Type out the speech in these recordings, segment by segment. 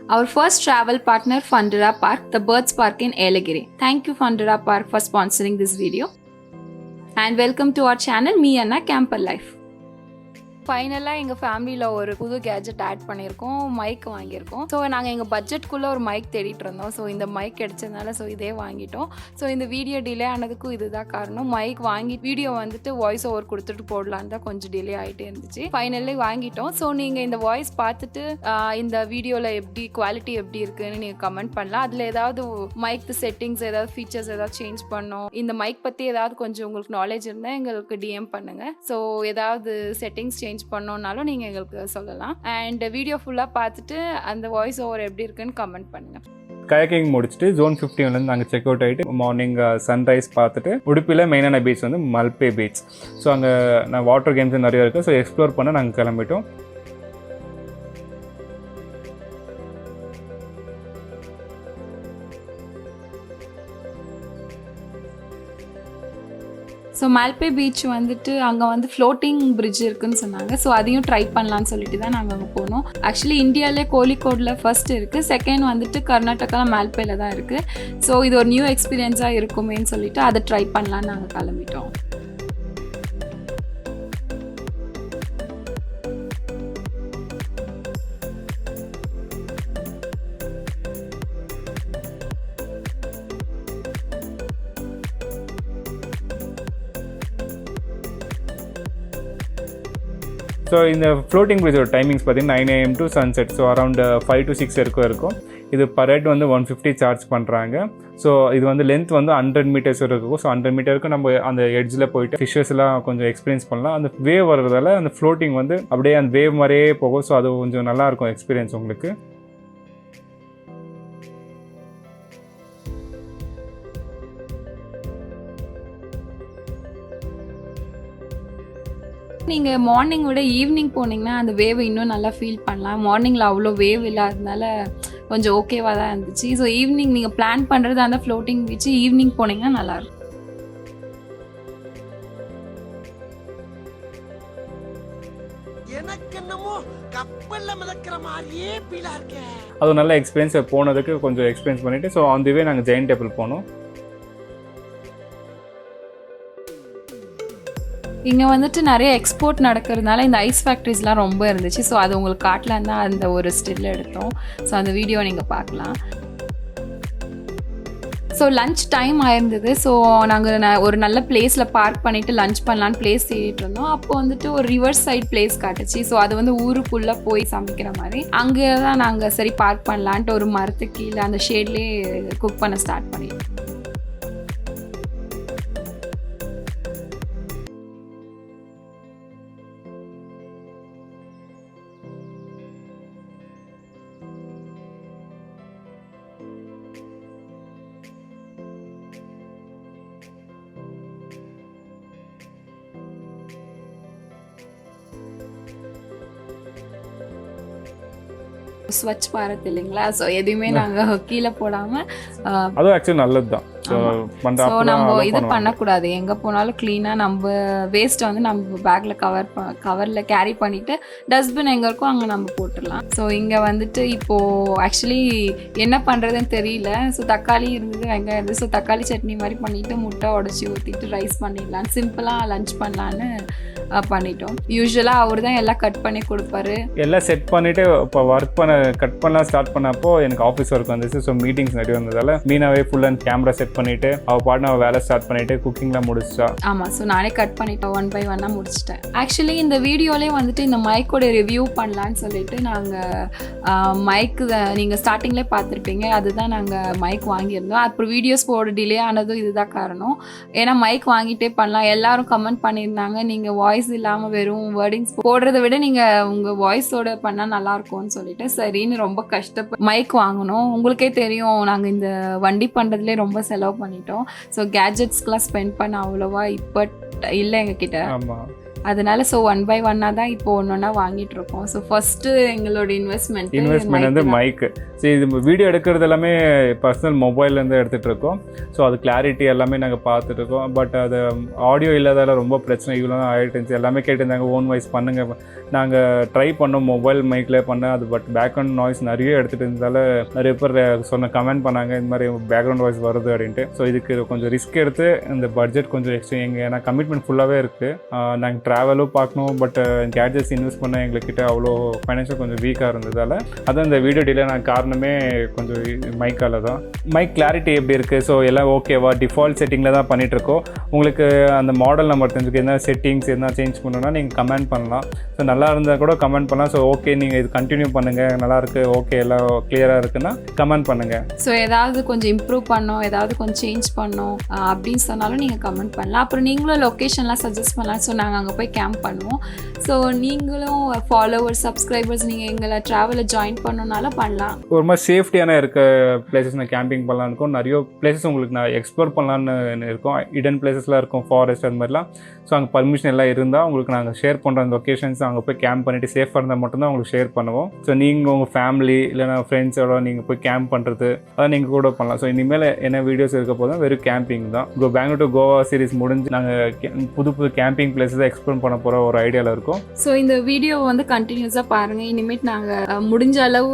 Our first travel partner, Fundera Park, the Birds Park in Elagiri. Thank you, Fundera Park, for sponsoring this video. And welcome to our channel, Mee&Naa Camper Life. ஃபைனலாக எங்கள் ஃபேமிலியில் ஒரு புது gadget add பண்ணியிருக்கோம், mic வாங்கியிருக்கோம். So நாங்கள் எங்கள் பட்ஜெட்குள்ளே ஒரு மைக் தேடிட்டு இருந்தோம். ஸோ இந்த மைக் கிடைச்சதுனால இதே வாங்கிட்டோம். ஸோ இந்த வீடியோ டிலே ஆனதுக்கும் இதுதான் காரணம். மைக் வாங்கி வீடியோ வந்துட்டு வாய்ஸ் ஓவர் கொடுத்துட்டு போடலான்னு தான் கொஞ்சம் டிலே ஆகிட்டே இருந்துச்சு. ஃபைனலி வாங்கிட்டோம். ஸோ நீங்கள் இந்த வாய்ஸ் பார்த்துட்டு இந்த வீடியோவில் எப்படி குவாலிட்டி எப்படி இருக்குன்னு நீங்கள் கமெண்ட் பண்ணலாம். அதில் ஏதாவது மைக் செட்டிங்ஸ் ஏதாவது ஃபீச்சர்ஸ் ஏதாவது சேஞ்ச் பண்ணோம், இந்த மைக் பற்றி ஏதாவது கொஞ்சம் உங்களுக்கு நாலேஜ் இருந்தால் எங்களுக்கு டிஎம் பண்ணுங்கள். ஸோ ஏதாவது செட்டிங்ஸ் சேஞ்ச் பண்ணோம்னாலும் நீங்கள் எங்களுக்கு சொல்லலாம். அண்ட் வீடியோ ஃபுல்லாக பார்த்துட்டு அந்த வாய்ஸ் ஓவர் எப்படி இருக்குன்னு கமெண்ட் பண்ணுங்கள். கயாக்கிங் முடிச்சுட்டு ஜோன் 15 நாங்கள் செக் அவுட் ஆகிட்டு மார்னிங் சன்ரைஸ் பார்த்துட்டு உடுப்பியில் மெயினான பீச் வந்து மல்பே பீச். ஸோ அங்கே நான் வாட்டர் கேம்ஸ் நிறைய இருக்குது. ஸோ எக்ஸ்ப்ளோர் பண்ண நாங்கள் கிளம்பிட்டோம். ஸோ மால்பே பீச் வந்துட்டு அங்கே வந்து ஃப்ளோட்டிங் பிரிட்ஜ் இருக்குன்னு சொன்னாங்க. ஸோ அதையும் ட்ரை பண்ணலான்னு சொல்லிட்டு தான் நாங்கள் அங்கே போனோம். ஆக்சுவலி இந்தியாவிலே கோழிக்கோடில் ஃபர்ஸ்ட் இருக்குது, செகண்ட் வந்துட்டு கர்நாடகாவில் மால்பேல தான் இருக்குது. ஸோ இது ஒரு நியூ எக்ஸ்பீரியன்ஸாக இருக்குமேன்னு சொல்லிட்டு அதை ட்ரை பண்ணலான்னு நாங்கள் கிளம்பிட்டோம். ஸோ இந்த ஃப்ளோட்டிங் பிரிட்ஜோட டைமிங்ஸ் பார்த்தீங்கன்னா 9 AM to sunset. So around 5 to 6 இருக்கும். இது பர் ஹெட் வந்து 150 சார்ஜ் பண்ணுறாங்க. ஸோ இது வந்து லென்த் வந்து 100 meters இருக்கும். ஸோ 100 மீட்டருக்கு நம்ம அந்த எட்ஜில் போயிட்டு ஃபிஷஸ்லாம் கொஞ்சம் எக்ஸ்பீரியன்ஸ் பண்ணலாம். அந்த வேவ் வர்றதால அந்த ஃப்ளோட்டிங் வந்து அப்படியே அந்த வேவ் மாதிரியே போகும். ஸோ அது கொஞ்சம் நல்லாயிருக்கும் எக்ஸ்பீரியன்ஸ் உங்களுக்கு. நீங்கள் மார்னிங் விட ஈவினிங் போனீங்கன்னா அந்த வேவ் இன்னும் நல்லா ஃபீல் பண்ணலாம். மார்னிங்கில் அவ்வளோ வேவ் இல்லாததுனால கொஞ்சம் ஓகேவாக தான் இருந்துச்சு. ஸோ ஈவினிங் நீங்கள் பிளான் பண்ணுறது அந்த ஃப்ளோட்டிங் பீச் ஈவினிங் போனீங்கன்னா நல்லாயிருக்கும். அது நல்ல எக்ஸ்பீரியன்ஸ். போனதுக்கு கொஞ்சம் எக்ஸ்பீரியன்ஸ் பண்ணிவிட்டு ஸோ ஆன் தி வே நாங்கள் ஜெயின் டெம்பிள் போனோம். இங்கே வந்துட்டு நிறைய எக்ஸ்போர்ட் நடக்கிறதுனால இந்த ஐஸ் ஃபேக்ட்ரிஸ்லாம் ரொம்ப இருந்துச்சு. ஸோ அது உங்களுக்கு காட்டலாம் தான் அந்த ஒரு ஸ்டில் எடுத்தோம். ஸோ அந்த வீடியோ நீங்கள் பார்க்கலாம். ஸோ லன்ச் டைம் ஆயிருந்தது. ஸோ நாங்கள் ஒரு நல்ல பிளேஸில் பார்க் பண்ணிவிட்டு லன்ச் பண்ணலான்னு பிளேஸ் தேடிட்டு இருந்தோம். அப்போ வந்துட்டு ஒரு ரிவர் சைட் பிளேஸ் காட்டுச்சு. ஸோ அது வந்து ஊருக்குள்ளே போய் சமைக்கிற மாதிரி. அங்கே தான் நாங்கள் சரி பார்க் பண்ணலான்ட்டு ஒரு மரத்துக்கு கீழே அந்த ஷேட்லேயே குக் பண்ண ஸ்டார்ட் பண்ணிட்டோம். ஸ்வச் பாரத் இல்லைங்களா? ஸோ எதுவுமே நாங்கள் கீழே போடாமல் அதுவும் ஆக்சுவலி நல்லது தான். ஸோ நம்ம இது பண்ணக்கூடாது. எங்கே போனாலும் க்ளீனாக நம்ம வேஸ்ட்டை வந்து நம்ம பேக்கில் கவரில் கேரி பண்ணிவிட்டு டஸ்ட்பின் எங்கே இருக்கோ அங்கே நம்ம போட்டுடலாம். ஸோ இங்கே வந்துட்டு இப்போது ஆக்சுவலி என்ன பண்ணுறதுன்னு தெரியல. ஸோ தக்காளி இருந்தது, வெங்காயம் இருந்தது. ஸோ தக்காளி சட்னி மாதிரி பண்ணிவிட்டு முட்டை உடச்சி ஊற்றிட்டு ரைஸ் பண்ணிடலாம், சிம்பிளாக லன்ச் பண்ணலான்னு பண்ணிட்டோம். யூஸ்வலாக அவர் தான் எல்லாம் கட் பண்ணி கொடுப்பாரு. எல்லாம் செட் பண்ணிவிட்டு இப்போ ஒர்க் பண்ண கட் பண்ணலாம் ஸ்டார்ட் பண்ணப்போ எனக்கு ஆஃபீஸ் ஒர்க் வந்துச்சு. ஸோ மீட்டிங்ஸ் நிறைய வந்ததால் மீனாவே ஃபுல் அண்ட் கேமரா செட் பண்ணிவிட்டு அவள் பாட்டு அவள் வேலை ஸ்டார்ட் பண்ணிவிட்டு குக்கிங்லாம் முடிச்சிட்டா. ஆமாம். ஸோ நானே கட் பண்ணிட்டேன், 1 by 1 முடிச்சிட்டேன். ஆக்சுவலி இந்த வீடியோலேயே வந்துட்டு இந்த மைக்கோட ரிவ்யூ பண்ணலான்னு சொல்லிட்டு நாங்கள் மைக்கு நீங்கள் ஸ்டார்டிங்லேயே பார்த்துருப்பீங்க. அதுதான் நாங்கள் மைக் வாங்கியிருந்தோம். அப்புறம் வீடியோஸ் போட டிலே ஆனதும் இதுதான் காரணம். ஏன்னா மைக் வாங்கிட்டே பண்ணலாம். எல்லாரும் கமெண்ட் பண்ணியிருந்தாங்க, நீங்கள் வாய்ஸ் இல்லாமல் வெறும் வேர்டிங்ஸ் போடுறத விட நீங்கள் உங்கள் வாய்ஸோட பண்ணால் நல்லாயிருக்கும்னு சொல்லிட்டு சரின்னு ரொம்ப கஷ்டப்பட்டு மைக் வாங்கணும். உங்களுக்கே தெரியும் நாங்கள் இந்த வண்டி பண்ணுறதுலேயே ரொம்ப செலவு பண்ணிட்டோம். ஸோ கேஜெட்ஸ்க்கெலாம் ஸ்பெண்ட் பண்ண அவ்வளோவா இப்போ இல்லை எங்ககிட்ட. அதனால ஸோ 1 by 1 தான் இப்போ ஒன்றா வாங்கிட்டு இருக்கோம். ஸோ ஃபர்ஸ்ட்டு எங்களோட இன்வெஸ்ட்மெண்ட் வந்து மைக்கு. சரி, இது வீடியோ எடுக்கிறது எல்லாமே பர்சனல் மொபைல்லேருந்து எடுத்துகிட்டு இருக்கோம். ஸோ அது கிளாரிட்டி எல்லாமே நாங்கள் பார்த்துட்டு இருக்கோம். பட் அது ஆடியோ இல்லாதால ரொம்ப பிரச்சனை இவ்வளோ தான் ஆகிட்டு இருந்துச்சு. எல்லாமே கேட்டிருந்தாங்க ஓன் வாய்ஸ் பண்ணுங்கள். நாங்கள் ட்ரை பண்ணோம் மொபைல் மைக்கில் பண்ண, அது பட் பேக்ரவுண்ட் நாய்ஸ் நிறைய எடுத்துகிட்டு இருந்ததால் நிறைய பேர் கமெண்ட் பண்ணாங்க இந்த மாதிரி பேக்ரவுண்ட் வாய்ஸ் வருது அப்படின்ட்டு. ஸோ இதுக்கு கொஞ்சம் ரிஸ்க் எடுத்து இந்த பட்ஜெட் கொஞ்சம் எக்ஸ்ட்ரா ஏன்னா கமிட்மெண்ட் ஃபுல்லாகவே இருக்குது. நாங்கள் ட்ராவலும் பார்க்கணும், பட் கேட்ஜெட்ஸ் இன்வெஸ்ட் பண்ண எங்கள்கிட்ட அவ்வளோ ஃபைனான்ஷியல் கொஞ்சம் வீக்காக இருந்ததால் அதான் இந்த வீடியோ டிலே நான் காரணமே கொஞ்சம் மைக்கால் தான். மைக் கிளாரிட்டி எப்படி இருக்குது, ஸோ எல்லாம் ஓகேவா, டிஃபால்ட் செட்டிங்கில் தான் பண்ணிகிட்ருக்கோம். உங்களுக்கு அந்த மாடல் நம்பர் தெரிஞ்சுக்க என்ன செட்டிங்ஸ் எதனா சேஞ்ச் பண்ணணும்னா நீங்கள் கமெண்ட் பண்ணலாம். ஸோ நல்லா இருந்தால் கூட கமெண்ட் பண்ணலாம். ஸோ ஓகே நீங்கள் இது கண்டினியூ பண்ணுங்கள், நல்லாயிருக்கு, ஓகே எல்லாம் கிளியராக இருக்குன்னா கமெண்ட் பண்ணுங்கள். ஸோ ஏதாவது கொஞ்சம் இம்ப்ரூவ் பண்ணோம், ஏதாவது கொஞ்சம் சேஞ்ச் பண்ணோம் அப்படின்னு சொன்னாலும் நீங்கள் கமெண்ட் பண்ணலாம். அப்புறம் நீங்களும் லொக்கேஷன்லாம் சஜஸ்ட் பண்ணலாம். ஸோ நாங்கள் அங்கே போய் கேம்ப் பண்ணுவோம். ஸோ நீங்களும் ஃபாலோவர்ஸ், சப்ஸ்கிரைபர்ஸ் நீங்கள் எங்களை ட்ராவலில் ஜாயின் பண்ணணுன்னாலும் பண்ணலாம். ஒரு மாதிரி சேஃப்டியான இருக்க பிளேசஸ் நான் கேம்பிங் பண்ணலான்னு இருக்கும். நிறைய பிளேசஸ் உங்களுக்கு நான் எக்ஸ்ப்ளோர் பண்ணலான்னு இருக்கும். இடன் பிளேசஸ்லாம் இருக்கும், ஃபாரஸ்ட் அது மாதிரிலாம். ஸோ அங்கே பர்மிஷன் எல்லாம் இருந்தால் உங்களுக்கு நாங்கள் ஷேர் பண்ணுற அந்த லொக்கேஷன்ஸ் அங்கே போய் கேம்ப் பண்ணிவிட்டு சேஃபாக இருந்தால் மட்டும்தான் உங்களுக்கு ஷேர் பண்ணுவோம். ஸோ நீங்கள் உங்கள் ஃபேமிலி இல்லைனா ஃப்ரெண்ட்ஸோட நீங்கள் போய் கேம்ப் பண்ணுறது அதான் நீங்கள் கூட பண்ணலாம். ஸோ இனிமேல் என்ன வீடியோஸ் இருக்க போதும் வெறும் கேம்பிங் தான். பெங்களூர் டு கோவா சீரிஸ் முடிஞ்சு நாங்கள் புது புது கேம்பிங் பிளேஸஸ் எக்ஸ்ப்ளோர் பண்ண போகிற ஒரு ஐடியாவில் இருக்கும். ஸோ இந்த வீடியோ வந்து கண்டினியூஸாக பாருங்கள். இனிமேட் நாங்கள் முடிஞ்ச அளவு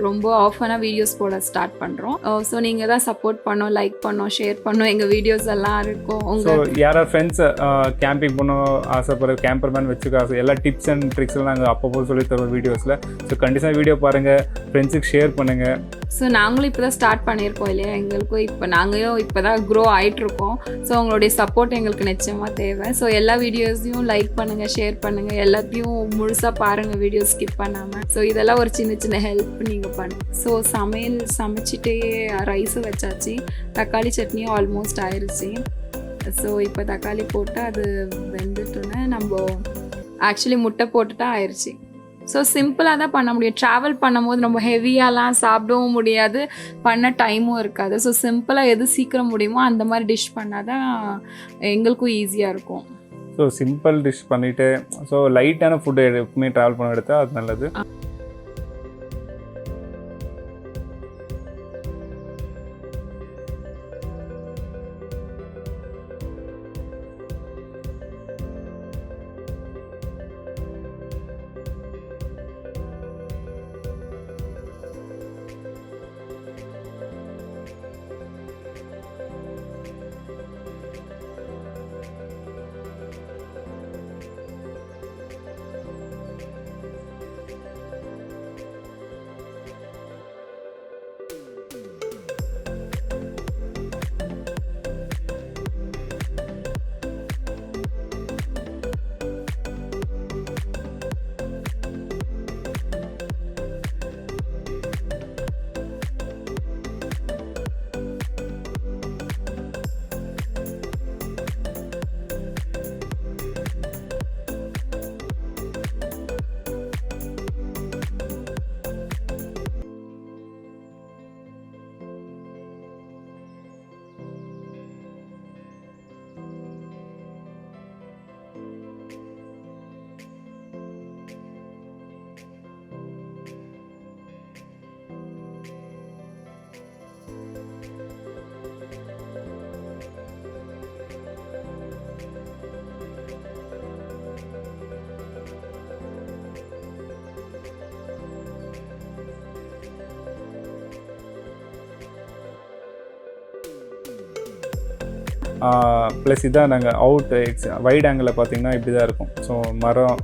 ரொம்ப ஆஃபான வீடியோஸ் போட ஸ்டார்ட் பண்ணுறோம். ஸோ நீங்கள் தான் சப்போர்ட் பண்ணோம், லைக் பண்ணோம், ஷேர் பண்ணோம். எங்கள் வீடியோஸ் எல்லாம் இருக்கும். ஸோ யாராவது ஃப்ரெண்ட்ஸ் கேம்பிங் பண்ண ஆசைப்படுற, கேம்பர்மேன் வச்சுக்க ஆசை, எல்லா டிப்ஸ் அண்ட் ட்ரிக்ஸ்லாம் நாங்கள் அப்பப்போ சொல்லி தரோம் வீடியோஸில். ஸோ கண்டிப்பாக வீடியோ பாருங்கள், ஃப்ரெண்ட்ஸுக்கு ஷேர் பண்ணுங்கள். ஸோ நாங்களும் இப்போ தான் ஸ்டார்ட் பண்ணியிருக்கோம் இல்லையா, எங்களுக்கும் நாங்களும் இப்போ தான் க்ரோ ஆகிட்ருக்கோம். ஸோ உங்களுடைய சப்போர்ட் எங்களுக்கு நிச்சயமாக தேவை. ஸோ எல்லா வீடியோஸையும் லைக் பண்ணுங்கள், ஷேர் பண்ணுங்கள், எல்லாத்தையும் முழுசாக பாருங்கள், வீடியோ ஸ்கிப் பண்ணாமல். ஸோ இதெல்லாம் ஒரு சின்ன சின்ன ஹெல்ப் நீங்கள் பண்ணுங்கள். ஸோ சமையல் சமைச்சிட்டே ரைஸும் வச்சாச்சு, தக்காளி சட்னியும் ஆல்மோஸ்ட் ஆயிடுச்சு. ஸோ இப்போ தக்காளி போட்டு அது வெந்துட்டோன்னே நம்ம ஆக்சுவலி முட்டை போட்டுட்டா ஆயிடுச்சு. ஸோ சிம்பிளாக தான் பண்ண முடியும். ட்ராவல் பண்ணும்போது ரொம்ப ஹெவியாலாம் சாப்பிடவும் முடியாது, பண்ண டைமும் இருக்காது. ஸோ சிம்பிளாக எது சீக்கிரம் முடியுமோ அந்த மாதிரி டிஷ் பண்ணால் தான் எங்களுக்கும் ஈஸியாக இருக்கும். ஸோ சிம்பிள் டிஷ் பண்ணிவிட்டு ஸோ லைட்டான ஃபுட்டு எப்பவுமே ட்ராவல் பண்ண எடுத்தால் அது நல்லது. ப்ளஸ் இதான் நாங்கள் அவுட் வைட் ஆங்கிளில் பார்த்தீங்கன்னா இப்படி தான் இருக்கும். ஸோ மரம்,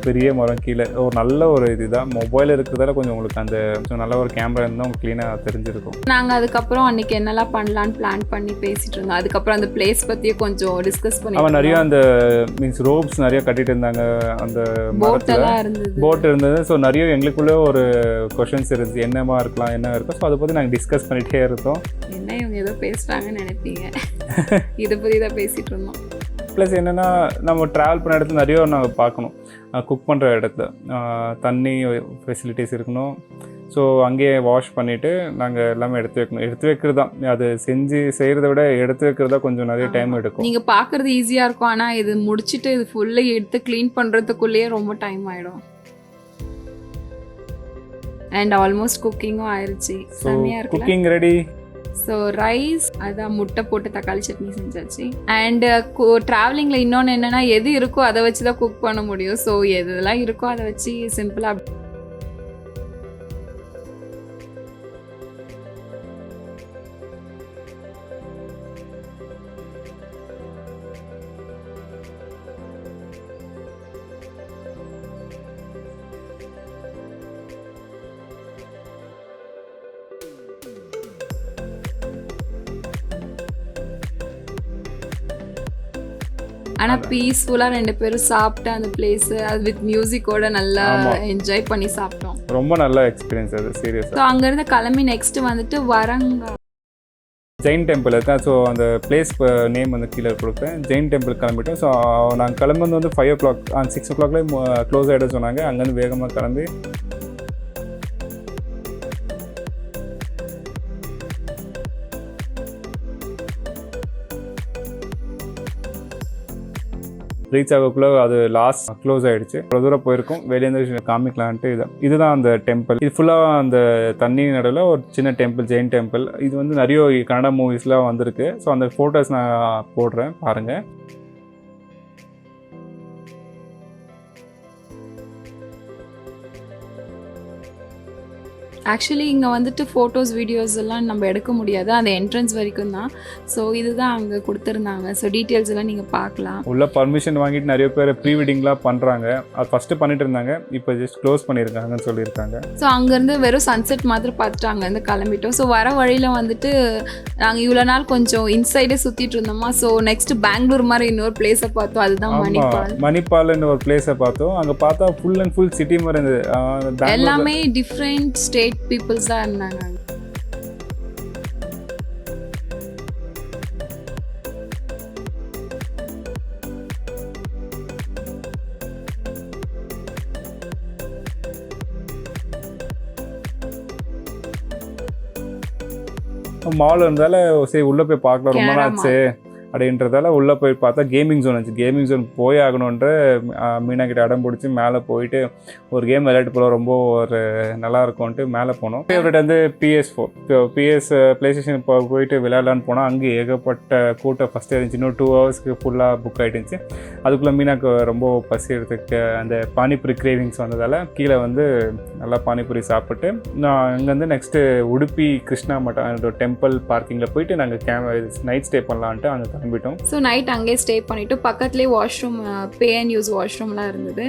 பெரிய மரம், கீழே ஒரு நல்ல ஒரு இதுதான். மொபைல் இருக்கிறதால கொஞ்சம் உங்களுக்கு அந்த நல்ல ஒரு கேமரா இருந்தால் உங்களுக்கு க்ளீனாக தெரிஞ்சிருக்கும். நாங்கள் அதுக்கப்புறம் அன்றைக்கி என்னெல்லாம் பண்ணலான்னு பிளான் பண்ணி பேசிகிட்டு இருந்தோம். அதுக்கப்புறம் அந்த பிளேஸ் பற்றியே கொஞ்சம் டிஸ்கஸ் பண்ணி அவன் நிறைய அந்த மீன்ஸ் ரோப்ஸ் நிறைய கட்டிகிட்டு இருந்தாங்க, அந்த போட்டெல்லாம் இருந்தது, போட் இருந்தது. ஸோ நிறைய எங்களுக்குள்ளே ஒரு கொஷின்ஸ் இருந்துச்சு, என்னமா இருக்கலாம் என்ன இருக்கும். ஸோ அதை பற்றி நாங்கள் டிஸ்கஸ் பண்ணிகிட்டே இருந்தோம். என்ன இவங்க ஏதோ பேசுகிறாங்கன்னு நினைப்பீங்க, இதை பற்றி தான் பேசிகிட்டு இருந்தோம். ப்ளஸ் என்னென்னா நம்ம ட்ராவல் பண்ண இடத்துல நிறைய நாங்கள் பார்க்கணும். குக் பண்ணுற இடத்துல தண்ணி ஃபெசிலிட்டிஸ் இருக்கணும், ஸோ அங்கேயே வாஷ் பண்ணிவிட்டு நாங்கள் எல்லாமே எடுத்து வைக்கிறது தான். அது செய்கிறத விட எடுத்து வைக்கிறதா கொஞ்சம் நிறைய டைம் எடுக்கும். நீங்கள் பார்க்குறது ஈஸியாக இருக்கும், ஆனால் இது முடிச்சுட்டு இது ஃபுல்லாக எடுத்து க்ளீன் பண்ணுறதுக்குள்ளேயே ரொம்ப டைம் ஆகிடும். அண்ட் ஆல்மோஸ்ட் குக்கிங்கும் ஆயிடுச்சு. செம்மையாக இருக்கு. Cooking ready. ஸோ ரைஸ், அதான் முட்டை போட்டு தக்காளி சட்னி செஞ்சாச்சு. அண்டு ட்ராவலிங்கில் இன்னொன்று என்னென்னா எது இருக்கோ அதை வச்சு தான் குக் பண்ண முடியும். ஸோ எதுலாம் இருக்கோ அதை வச்சு சிம்பிளாக ஆனால் பீஸ்ஃபுல்லாக 2 பேரும் சாப்பிட்டு அந்த பிளேஸு அது வித் மியூசிக்கோட நல்லா என்ஜாய் பண்ணி சாப்பிட்டோம். ரொம்ப நல்ல எக்ஸ்பீரியன்ஸ் அது, சீரியஸாக. ஸோ அங்கேருந்து கிளம்பி நெக்ஸ்ட் வந்துட்டு வரங்கா ஜெயின் டெம்பிள் இருக்கா. ஸோ அந்த பிளேஸ் நேம் வந்து கீழே கொடுப்பேன். ஜெயின் டெம்பிள் கிளம்பிட்டோம். ஸோ நாங்கள் கிளம்புறது வந்து 5 o'clock 6 o'clockலேயே க்ளோஸ் ஆகிடும் சொன்னாங்க. அங்கேருந்து வேகமாக கிளம்பி ரீச் ஆகக்குள்ளே அது லாஸ்ட் க்ளோஸ் ஆகிடுச்சு. அவ்வளோ தூரம் போயிருக்கோம், வெளியேருந்து காமிக்கலான்ட்டு. இதுதான் அந்த டெம்பிள். இது ஃபுல்லாக அந்த தண்ணி நடுவில் ஒரு சின்ன டெம்பிள், ஜெயின் டெம்பிள். இது வந்து நிறைய கன்னடா மூவிஸ்லாம் வந்திருக்கு. ஸோ அந்த ஃபோட்டோஸ் நான் போடுறேன், பாருங்கள். ஆக்சுவலி இங்கே வந்துட்டு ஃபோட்டோஸ் வீடியோஸ் எல்லாம் நம்ம எடுக்க முடியாது, அந்த என்ட்ரன்ஸ் வரைக்கும் தான். ஸோ இதுதான் அங்கே கொடுத்துருந்தாங்க. ஸோ டீட்டெயில்ஸ் எல்லாம் நீங்கள் பார்க்கலாம். உள்ள பர்மிஷன் வாங்கிட்டு நிறைய பேர் ப்ரீ வெட்டிங்லாம் பண்ணுறாங்க. அது ஃபஸ்ட்டு பண்ணிட்டு இருந்தாங்க, இப்போ ஜஸ்ட் க்ளோஸ் பண்ணியிருக்காங்கன்னு சொல்லியிருக்காங்க. ஸோ அங்கேருந்து வெறும் சன்செட் மாதிரி பார்த்துட்டு அங்கேருந்து கிளம்பிட்டோம். ஸோ வர வழியில் வந்துட்டு நாங்கள் இவ்வளோ நாள் கொஞ்சம் இன்சைடே சுற்றிட்டு இருந்தோமா. ஸோ நெக்ஸ்ட் பெங்களூர் மாதிரி இன்னொரு பிளேஸை பார்த்தோம், அதுதான் மணிப்பால்னு ஒரு பிளேஸை பார்த்தோம். அங்கே பார்த்தா ஃபுல் அண்ட் ஃபுல் சிட்டி மாதிரி இருந்தது. எல்லாமே டிஃப்ரெண்ட் ஸ்டேட் பீப்புள்ஸ் தான் இருந்தாங்க. மால் இருந்தால சரி உள்ளே போய் பார்க்கலாம், ரொம்ப நாச்சு அப்படின்றதால உள்ளே போய் பார்த்தா கேமிங் ஜோன் இருந்துச்சு. கேமிங் ஜோன் போய் ஆகணுன்ற மீனா கிட்ட அடம் பிடிச்சி மேலே போயிட்டு ஒரு கேம் விளையாட்டு போல ரொம்ப ஒரு நல்லா இருக்கும்ன்ட்டு மேலே போனோம். ஃபேவரட் வந்து PS4 ப்ளே ஸ்டேஷன் போயிட்டு விளையாடலான்னு போனால் அங்கே ஏகப்பட்ட கூட்டம் ஃபஸ்ட்டு இருந்துச்சு. இன்னும் 2 ஹவர்ஸ்க்கு ஃபுல்லாக புக் ஆகிட்டுருந்துச்சு. அதுக்குள்ளே மீனாக்கு ரொம்ப பசி எடுத்துக்கு அந்த பானிபூரி கிரேவிங்ஸ் வந்ததால் கீழே வந்து நல்லா பானிபூரி சாப்பிட்டு நான் அங்கேருந்து நெக்ஸ்ட்டு உடுப்பி கிருஷ்ணா மட்டம் டெம்பிள் பார்க்கிங்கில் போயிட்டு நாங்கள் நைட் ஸ்டே பண்ணலான்ட்டு அங்கே கிளம்பிட்டோம். ஸோ நைட் அங்கேயே ஸ்டே பண்ணிவிட்டு பக்கத்துலேயே வாஷ்ரூம், பே அண்ட் யூஸ் வாஷ்ரூம்லாம் இருந்தது.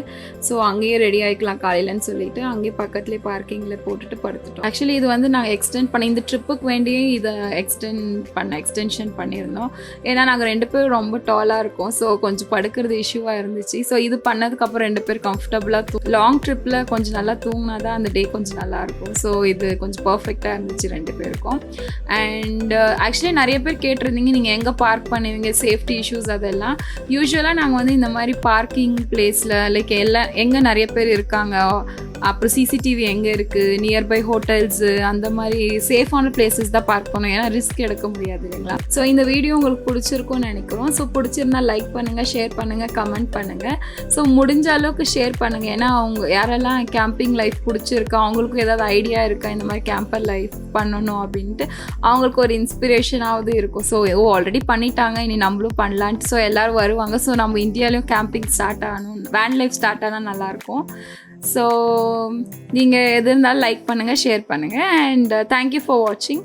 ஸோ அங்கேயே ரெடி ஆகிக்கலாம் காலையிலன்னு சொல்லிட்டு அங்கேயே பக்கத்துலேயே பார்க்கிங்கில் போட்டுட்டு படுத்துட்டோம். ஆக்சுவலி இது வந்து நாங்கள் எக்ஸ்டெண்ட் பண்ணி இந்த ட்ரிப்புக்கு வேண்டியே இதை எக்ஸ்டென்ஷன் பண்ணியிருந்தோம். ஏன்னா நாங்கள் 2 பேரும் ரொம்ப டாலாக இருக்கோம். ஸோ கொஞ்சம் படுக்கிறது இஷ்யூவாக இருந்துச்சு. ஸோ இது பண்ணதுக்கப்புறம் 2 பேர் கம்ஃபர்டபுளாக லாங் ட்ரிப்பில் கொஞ்சம் நல்லா தூங்கினா தான் அந்த டே கொஞ்சம் நல்லாயிருக்கும். ஸோ இது கொஞ்சம் பர்ஃபெக்டாக இருந்துச்சு 2 பேருக்கும். அண்ட் ஆக்சுவலி நிறைய பேர் கேட்டிருந்தீங்க நீங்கள் எங்கே பார்க் பண்ணுவீங்க, சேஃப்டி இஷ்யூஸ் அதெல்லாம். யூஸ்வலாக நாங்கள் வந்து இந்த மாதிரி பார்க்கிங் பிளேஸில் லைக் எங்கே நிறைய பேர் இருக்காங்க, அப்புறம் சிசிடிவி எங்கே இருக்குது, நியர்பை ஹோட்டல்ஸு, அந்த மாதிரி சேஃபான பிளேசஸ் தான் பார்க் பண்ணணும். ஏன்னா ரிஸ்க் எடுக்க முடியாது இல்லைங்களா. ஸோ இந்த வீடியோ உங்களுக்கு பிடிச்சிருக்கும்னு நினைக்கிறோம். ஸோ பிடிச்சிருந்தா லைக் பண்ணுங்கள், ஷேர் பண்ணுங்கள், கமெண்ட் பண்ணுங்கள். ஸோ முடிஞ்ச அளவுக்கு ஷேர் பண்ணுங்கள். ஏன்னா அவங்க யாரெல்லாம் கேம்பிங் லைஃப் பிடிச்சிருக்கா, அவங்களுக்கும் ஏதாவது ஐடியா இருக்கா இந்த மாதிரி கேம்பர் லைஃப் பண்ணணும் அப்படின்ட்டு அவங்களுக்கு ஒரு இன்ஸ்பிரேஷனாவது இருக்கும். ஸோ ஆல்ரெடி பண்ணிட்டாங்க, இனி நம்மளும் பண்ணலான்ட்டு. ஸோ எல்லோரும் வருவாங்க. ஸோ நம்ம இந்தியாவிலையும் கேம்பிங் ஸ்டார்ட் ஆகணும், வேன் லைஃப் ஸ்டார்ட் ஆனால் நல்லாயிருக்கும். ஸோ நீங்கள் எது இருந்தாலும் லைக் பண்ணுங்கள், ஷேர் பண்ணுங்கள். அண்ட் தேங்க்யூ ஃபார் வாட்சிங்.